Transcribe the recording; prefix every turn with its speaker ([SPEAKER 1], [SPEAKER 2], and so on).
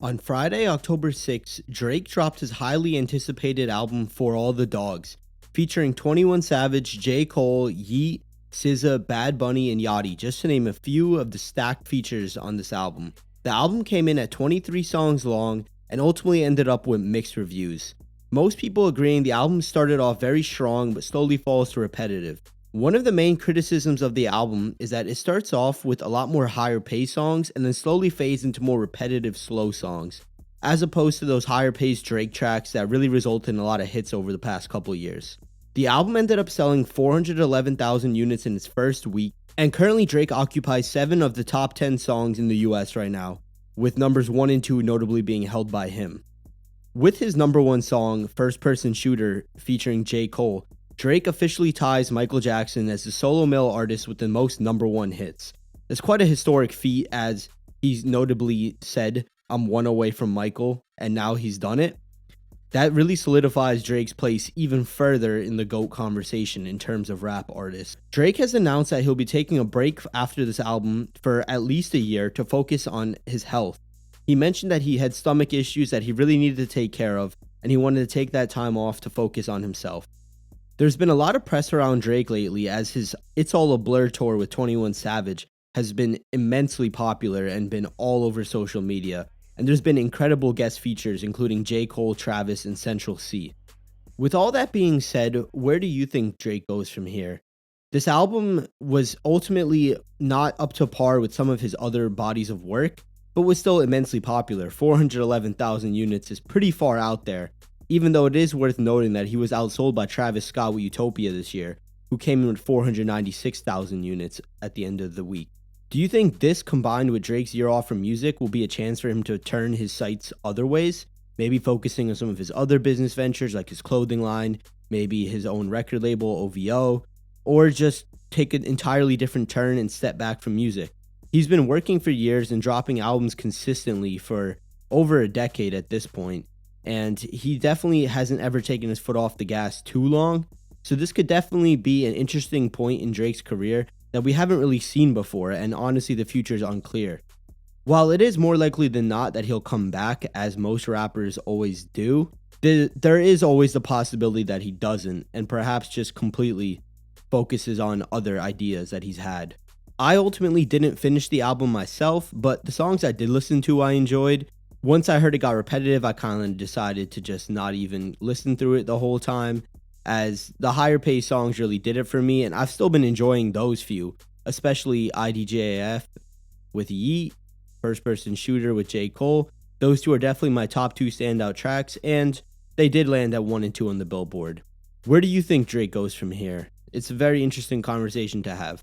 [SPEAKER 1] On Friday, October 6th, Drake dropped his highly anticipated album For All the Dogs, featuring 21 Savage, J. Cole, Yeat, SZA, Bad Bunny, and Yachty, just to name a few of the stacked features on this album. The album came in at 23 songs long and ultimately ended up with mixed reviews. Most people agreeing the album started off very strong but slowly falls to repetitive. One of the main criticisms of the album is that it starts off with a lot more higher paced songs and then slowly fades into more repetitive slow songs, as opposed to those higher paced Drake tracks that really resulted in a lot of hits over the past couple of years. The album ended up selling 411,000 units in its first week, and currently Drake occupies 7 of the top 10 songs in the US right now, with numbers 1 and 2 notably being held by him. With his number 1 song, First Person Shooter, featuring J. Cole, Drake officially ties Michael Jackson as the solo male artist with the most number 1 hits. It's quite a historic feat, as he's notably said, "I'm one away from Michael," and now he's done it. That really solidifies Drake's place even further in the GOAT conversation in terms of rap artists. Drake has announced that he'll be taking a break after this album for at least a year to focus on his health. He mentioned that he had stomach issues that he really needed to take care of, and he wanted to take that time off to focus on himself. There's been a lot of press around Drake lately, as his It's All a Blur tour with 21 Savage has been immensely popular and been all over social media, and there's been incredible guest features including J. Cole, Travis, and Central C. With all that being said, where do you think Drake goes from here? This album was ultimately not up to par with some of his other bodies of work, but was still immensely popular. 411,000 units is pretty far out there, even though it is worth noting that he was outsold by Travis Scott with Utopia this year, who came in with 496,000 units at the end of the week. Do you think this, combined with Drake's year off from music, will be a chance for him to turn his sights other ways? Maybe focusing on some of his other business ventures like his clothing line, maybe his own record label, OVO, or just take an entirely different turn and step back from music? He's been working for years and dropping albums consistently for over a decade at this point, and he definitely hasn't ever taken his foot off the gas too long. So this could definitely be an interesting point in Drake's career that we haven't really seen before, and honestly the future is unclear. While it is more likely than not that he'll come back, as most rappers always do, there is always the possibility that he doesn't, and perhaps just completely focuses on other ideas that he's had. I ultimately didn't finish the album myself, but the songs I did listen to I enjoyed. Once I heard it got repetitive, I kind of decided to just not even listen through it the whole time, as the higher paced songs really did it for me, and I've still been enjoying those few, especially IDJAF with Yeat, First Person Shooter with J. Cole. Those two are definitely my top 2 standout tracks, and they did land at 1 and 2 on the Billboard. Where do you think Drake goes from here? It's a very interesting conversation to have.